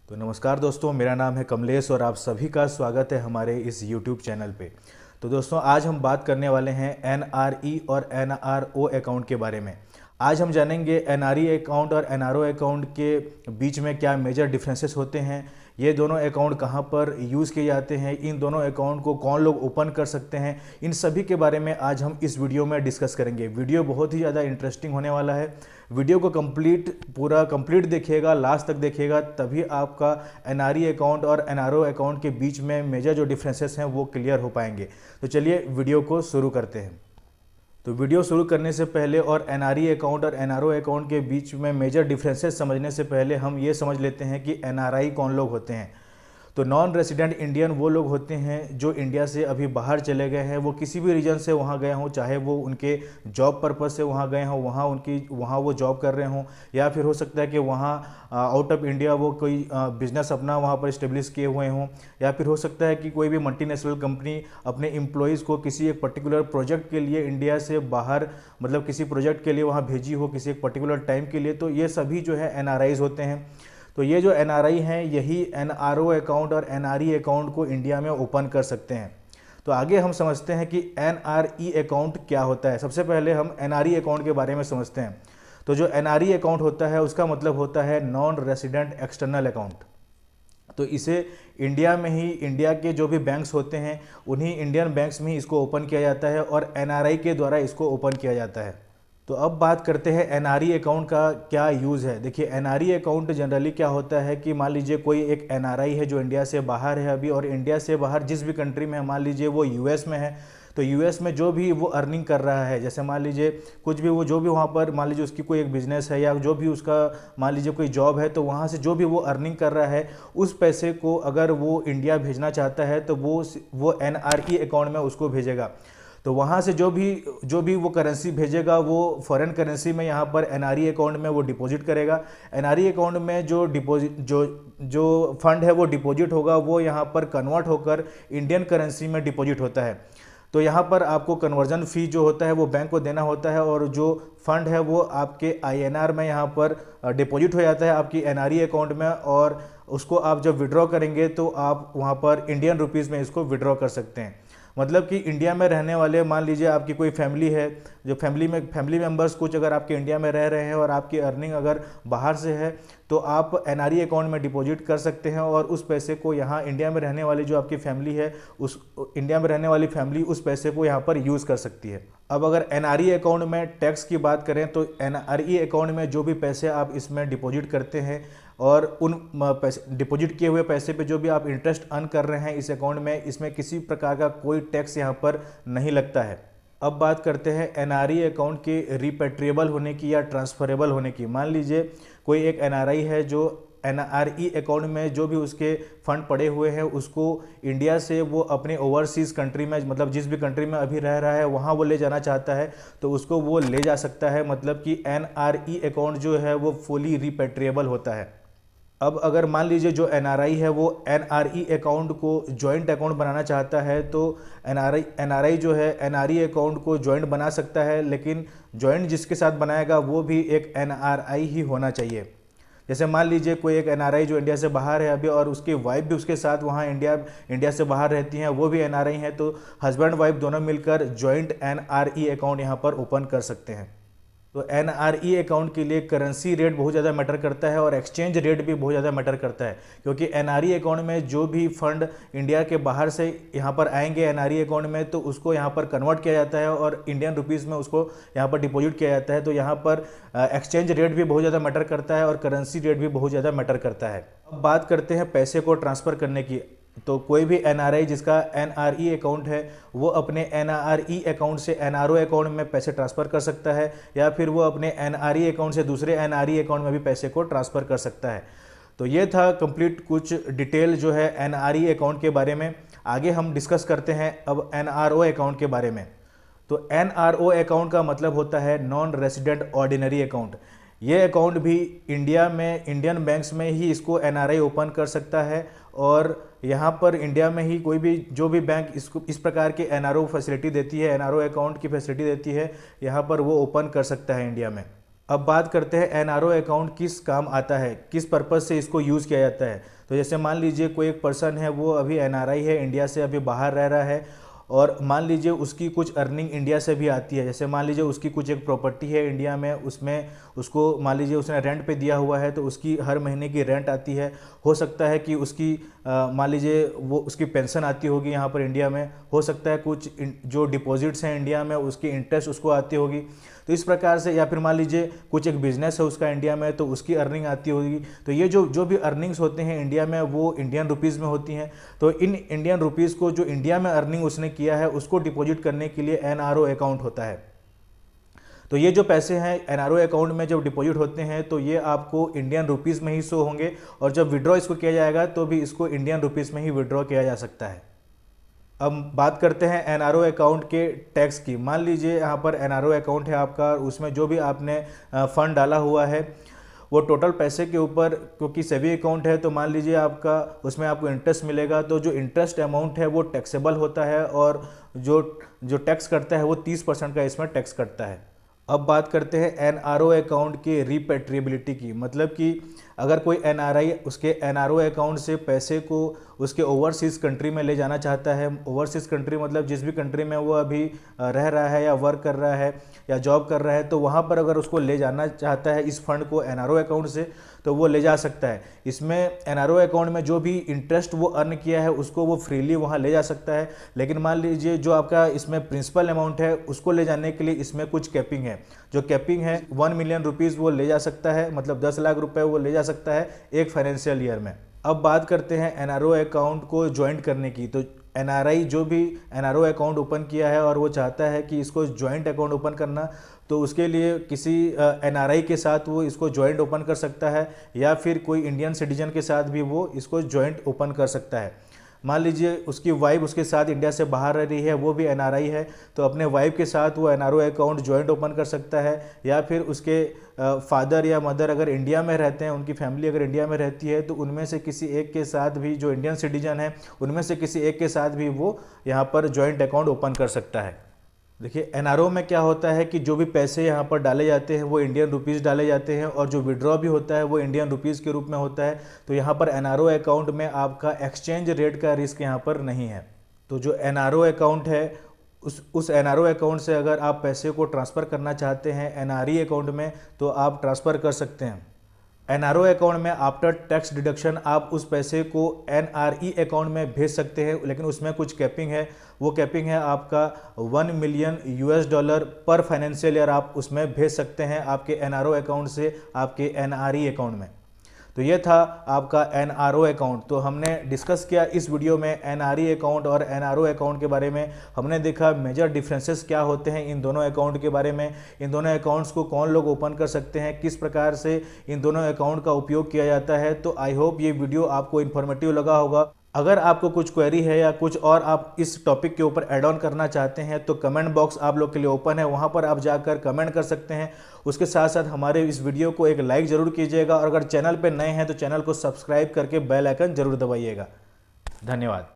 तो नमस्कार दोस्तों, मेरा नाम है कमलेश और आप सभी का स्वागत है हमारे इस YouTube चैनल पे। तो दोस्तों, आज हम बात करने वाले हैं NRE और NRO अकाउंट के बारे में। आज हम जानेंगे NRE अकाउंट और NRO अकाउंट के बीच में क्या मेजर डिफरेंसेस होते हैं, ये दोनों अकाउंट कहाँ पर यूज़ किए जाते हैं, इन दोनों अकाउंट को कौन लोग ओपन कर सकते हैं, इन सभी के बारे में आज हम इस वीडियो में डिस्कस करेंगे। वीडियो बहुत ही ज़्यादा इंटरेस्टिंग होने वाला है। वीडियो को पूरा कंप्लीट देखिएगा, लास्ट तक देखिएगा, तभी आपका NRE अकाउंट और NRO अकाउंट के बीच में मेजर जो डिफरेंसेस हैं वो क्लियर हो पाएंगे। तो चलिए वीडियो को शुरू करते हैं। तो वीडियो शुरू करने से पहले और NRE अकाउंट और NRO अकाउंट के बीच में मेजर डिफरेंसेस समझने से पहले हम ये समझ लेते हैं कि NRI कौन लोग होते हैं। तो नॉन रेसिडेंट इंडियन वो लोग होते हैं जो इंडिया से अभी बाहर चले गए हैं, वो किसी भी रीजन से वहाँ गए हों, चाहे वो उनके जॉब पर्पज़ से वहाँ गए हों, वहाँ वो जॉब कर रहे हों, या फिर हो सकता है कि वहाँ आउट ऑफ इंडिया वो कोई बिजनेस अपना वहाँ पर इस्टेब्लिश किए हुए हों, या फिर हो सकता है कि कोई भी मल्टीनेशनल कंपनी अपने एम्प्लॉयज़ को किसी एक पर्टिकुलर प्रोजेक्ट के लिए इंडिया से बाहर, मतलब किसी प्रोजेक्ट के लिए वहाँ भेजी हो किसी एक पर्टिकुलर टाइम के लिए। तो ये सभी जो है NRIs होते हैं। तो ये जो NRI हैं यही NRO अकाउंट और NRE अकाउंट को इंडिया में ओपन कर सकते हैं। तो आगे हम समझते हैं कि NRE अकाउंट क्या होता है। सबसे पहले हम NRE अकाउंट के बारे में समझते हैं। तो जो NRE अकाउंट होता है उसका मतलब होता है नॉन रेसिडेंट एक्सटर्नल अकाउंट। तो इसे इंडिया में ही, इंडिया के जो भी बैंक्स होते हैं उन्हीं इंडियन बैंक्स में ही इसको ओपन किया जाता है और NRI के द्वारा इसको ओपन किया जाता है। तो अब बात करते हैं NRE अकाउंट का क्या यूज़ है। देखिए, NRE अकाउंट जनरली क्या होता है कि मान लीजिए कोई एक NRI है जो इंडिया से बाहर है अभी, और इंडिया से बाहर जिस भी कंट्री में है, मान लीजिए वो US में है, तो US में जो भी वो अर्निंग कर रहा है, जैसे मान लीजिए कुछ भी वो जो भी वहाँ पर मान लीजिए उसकी कोई एक बिज़नेस है या जो भी उसका मान लीजिए कोई जॉब है, तो वहाँ से जो भी वो अर्निंग कर रहा है उस पैसे को अगर वो इंडिया भेजना चाहता है तो वो NRE अकाउंट में उसको भेजेगा। तो वहाँ से जो भी वो करेंसी भेजेगा वो फॉरेन करेंसी में यहाँ पर NRE अकाउंट में वो डिपॉजिट करेगा। NRE अकाउंट में जो फंड है वो डिपॉजिट होगा, वो यहाँ पर कन्वर्ट होकर इंडियन करेंसी में डिपॉजिट होता है। तो यहाँ पर आपको कन्वर्जन फ़ी जो होता है वो बैंक को देना होता है, और जो फंड है वो आपके INR में यहाँ पर डिपॉजिट हो जाता है आपकी NRE अकाउंट में, और उसको आप जब विड्रॉ करेंगे तो आप वहाँ पर इंडियन रुपीज़ में इसको विड्रॉ कर सकते हैं। मतलब कि इंडिया में रहने वाले, मान लीजिए आपकी कोई फैमिली है, जो फैमिली मेंबर्स कुछ अगर आपके इंडिया में रह रहे हैं और आपकी अर्निंग अगर बाहर से है, तो आप NRE अकाउंट में डिपॉजिट कर सकते हैं और उस पैसे को यहाँ इंडिया में रहने वाली जो आपकी फैमिली है, उस इंडिया में रहने वाली फैमिली उस पैसे को यहाँ पर यूज़ कर सकती है। अब अगर NRE अकाउंट में टैक्स की बात करें तो NRE अकाउंट में जो भी पैसे आप इसमें डिपॉजिट करते हैं और उन पैसे डिपॉजिट किए हुए पैसे पे जो भी आप इंटरेस्ट अर्न कर रहे हैं इस अकाउंट में, इसमें किसी प्रकार का कोई टैक्स यहाँ पर नहीं लगता है। अब बात करते हैं NRE अकाउंट के रिपेट्रिएबल होने की या ट्रांसफरेबल होने की। मान लीजिए कोई एक NRI है जो NRE अकाउंट में जो भी उसके फंड पड़े हुए हैं उसको इंडिया से वो अपने ओवरसीज़ कंट्री में, मतलब जिस भी कंट्री में अभी रह रहा है वहाँ वो ले जाना चाहता है तो उसको वो ले जा सकता है। मतलब कि NRE अकाउंट जो है वो फुली रिपेट्रिएबल होता है। अब अगर मान लीजिए जो NRI है वो NRE अकाउंट को जॉइंट अकाउंट बनाना चाहता है, तो NRI जो है NRE अकाउंट को जॉइंट बना सकता है, लेकिन जॉइंट जिसके साथ बनाएगा वो भी एक NRI ही होना चाहिए। जैसे मान लीजिए कोई एक NRI जो इंडिया से बाहर है अभी और उसकी वाइफ भी उसके साथ वहाँ इंडिया से बाहर रहती हैं, वो भी NRI हैं, तो हस्बैंड वाइफ दोनों मिलकर जॉइंट NRE अकाउंट यहाँ पर ओपन कर सकते हैं। तो NRE अकाउंट के लिए करेंसी रेट बहुत ज़्यादा मैटर करता है और एक्सचेंज रेट भी बहुत ज़्यादा मैटर करता है, क्योंकि NRE अकाउंट में जो भी फंड इंडिया के बाहर से यहाँ पर आएंगे NRE अकाउंट में, तो उसको यहाँ पर कन्वर्ट किया जाता है और इंडियन रुपीज़ में उसको यहाँ पर डिपॉजिट किया जाता है। तो यहाँ पर एक्सचेंज रेट भी बहुत ज़्यादा मैटर करता है और करेंसी रेट भी बहुत ज़्यादा मैटर करता है। अब बात करते हैं पैसे को ट्रांसफ़र करने की। तो कोई भी NRI जिसका NRE अकाउंट है वो अपने NRE अकाउंट से NRO अकाउंट में पैसे ट्रांसफ़र कर सकता है, या फिर वो अपने NRE अकाउंट से दूसरे NRE अकाउंट में भी पैसे को ट्रांसफ़र कर सकता है। तो ये था कंप्लीट कुछ डिटेल जो है NRE अकाउंट के बारे में। आगे हम डिस्कस करते हैं अब NRO अकाउंट के बारे में। तो NRO अकाउंट का मतलब होता है नॉन रेसिडेंट ऑर्डिनरी अकाउंट। ये अकाउंट भी इंडिया में इंडियन बैंक्स में ही इसको NRI ओपन कर सकता है, और यहाँ पर इंडिया में ही कोई भी जो भी बैंक इसको इस प्रकार की NRO फैसिलिटी देती है, NRO अकाउंट की फैसिलिटी देती है, यहाँ पर वो ओपन कर सकता है इंडिया में। अब बात करते हैं एनआरओ अकाउंट किस काम आता है, किस पर्पज़ से इसको यूज़ किया जाता है। तो जैसे मान लीजिए कोई एक पर्सन है, वो अभी एनआरआई है, इंडिया से अभी बाहर रह रहा है और मान लीजिए उसकी कुछ अर्निंग इंडिया से भी आती है। जैसे मान लीजिए उसकी कुछ एक प्रॉपर्टी है इंडिया में, उसमें उसको मान लीजिए उसने रेंट पे दिया हुआ है, तो उसकी हर महीने की रेंट आती है। हो सकता है कि उसकी मान लीजिए वो उसकी पेंशन आती होगी यहाँ पर इंडिया में। हो सकता है कुछ जो डिपॉजिट्स हैं इंडिया में उसकी इंटरेस्ट उसको आती होगी। तो इस प्रकार से, या फिर मान लीजिए कुछ एक बिजनेस है उसका इंडिया में, तो उसकी अर्निंग आती होगी। तो ये जो भी अर्निंग्स होते हैं इंडिया में वो इंडियन रुपीज़ में होती हैं। तो इन इंडियन रुपीज़ को जो इंडिया में अर्निंग उसने किया है उसको डिपॉजिट करने के लिए एनआरओ अकाउंट होता है। तो ये जो पैसे हैं एनआरओ अकाउंट में जब डिपॉजिट होते हैं तो ये आपको इंडियन रुपीज़ में ही शो होंगे, और जब विड्रॉ इसको किया जाएगा तो भी इसको इंडियन रुपीज़ में ही विड्रॉ किया जा सकता है। अब बात करते हैं एनआरओ अकाउंट के टैक्स की। मान लीजिए यहाँ पर एनआरओ अकाउंट है आपका, उसमें जो भी आपने फंड डाला हुआ है वो टोटल पैसे के ऊपर, क्योंकि सेवी अकाउंट है तो मान लीजिए आपका उसमें आपको इंटरेस्ट मिलेगा, तो जो इंटरेस्ट अमाउंट है वो टैक्सेबल होता है, और जो टैक्स करता है वो 30% का इसमें टैक्स करता है। अब बात करते हैं एनआरओ अकाउंट के रिपेट्रिएबिलिटी की। मतलब कि अगर कोई एनआरआई उसके एनआरओ अकाउंट से पैसे को उसके ओवरसीज़ कंट्री में ले जाना चाहता है, ओवरसीज़ कंट्री मतलब जिस भी कंट्री में वो अभी रह रहा है या वर्क कर रहा है या जॉब कर रहा है, तो वहाँ पर अगर उसको ले जाना चाहता है इस फंड को एनआरओ अकाउंट से, तो वो ले जा सकता है। इसमें एनआरओ अकाउंट में जो भी इंटरेस्ट वो अर्न किया है उसको वो फ्रीली वहाँ ले जा सकता है। लेकिन मान लीजिए जो आपका इसमें प्रिंसिपल अमाउंट है उसको ले जाने के लिए इसमें कुछ कैपिंग है। जो कैपिंग है 1 मिलियन रुपीज़ वो ले जा सकता है, मतलब 10 लाख रुपए वो ले जा सकता है एक फाइनेंशियल ईयर में। अब बात करते हैं एनआरओ अकाउंट को ज्वाइंट करने की। तो एनआरआई जो भी एनआरओ अकाउंट ओपन किया है और वो चाहता है कि इसको ज्वाइंट अकाउंट ओपन करना, तो उसके लिए किसी एनआरआई के साथ वो इसको ज्वाइंट ओपन कर सकता है, या फिर कोई इंडियन सिटीजन के साथ भी वो इसको ज्वाइंट ओपन कर सकता है। मान लीजिए उसकी वाइफ उसके साथ इंडिया से बाहर रह रही है, वो भी एनआरआई है, तो अपने वाइफ के साथ वो एनआरओ अकाउंट ज्वाइंट ओपन कर सकता है। या फिर उसके फादर या मदर अगर इंडिया में रहते हैं, उनकी फैमिली अगर इंडिया में रहती है, तो उनमें से किसी एक के साथ भी, जो इंडियन सिटीजन है उनमें से किसी एक के साथ भी वो यहाँ पर ज्वाइंट अकाउंट ओपन कर सकता है। देखिए एनआरओ में क्या होता है कि जो भी पैसे यहाँ पर डाले जाते हैं वो इंडियन रुपीज़ डाले जाते हैं, और जो विड्रॉ भी होता है वो इंडियन रुपीज़ के रूप में होता है। तो यहाँ पर एनआरओ अकाउंट में आपका एक्सचेंज रेट का रिस्क यहाँ पर नहीं है। तो जो एनआरओ अकाउंट है उस एनआरओ अकाउंट से अगर आप पैसे को ट्रांसफ़र करना चाहते हैं एनआरई अकाउंट में, तो आप ट्रांसफ़र कर सकते हैं। एनआरओ अकाउंट में आफ्टर टैक्स डिडक्शन आप उस पैसे को एनआरई अकाउंट में भेज सकते हैं, लेकिन उसमें कुछ कैपिंग है। वो कैपिंग है आपका $1 मिलियन पर फाइनेंशियल ईयर आप उसमें भेज सकते हैं आपके एनआरओ अकाउंट से आपके एनआरई अकाउंट में। तो ये था आपका एनआरओ अकाउंट। तो हमने डिस्कस किया इस वीडियो में एनआरई अकाउंट और एनआरओ अकाउंट के बारे में। हमने देखा मेजर डिफरेंसेस क्या होते हैं इन दोनों अकाउंट के बारे में, इन दोनों अकाउंट्स को कौन लोग ओपन कर सकते हैं, किस प्रकार से इन दोनों अकाउंट का उपयोग किया जाता है। तो आई होप ये वीडियो आपको इन्फॉर्मेटिव लगा होगा। अगर आपको कुछ क्वेरी है या कुछ और आप इस टॉपिक के ऊपर ऐड ऑन करना चाहते हैं तो कमेंट बॉक्स आप लोग के लिए ओपन है, वहां पर आप जाकर कमेंट कर सकते हैं। उसके साथ साथ हमारे इस वीडियो को एक लाइक ज़रूर कीजिएगा, और अगर चैनल पर नए हैं तो चैनल को सब्सक्राइब करके बेल आइकन जरूर दबाइएगा। धन्यवाद।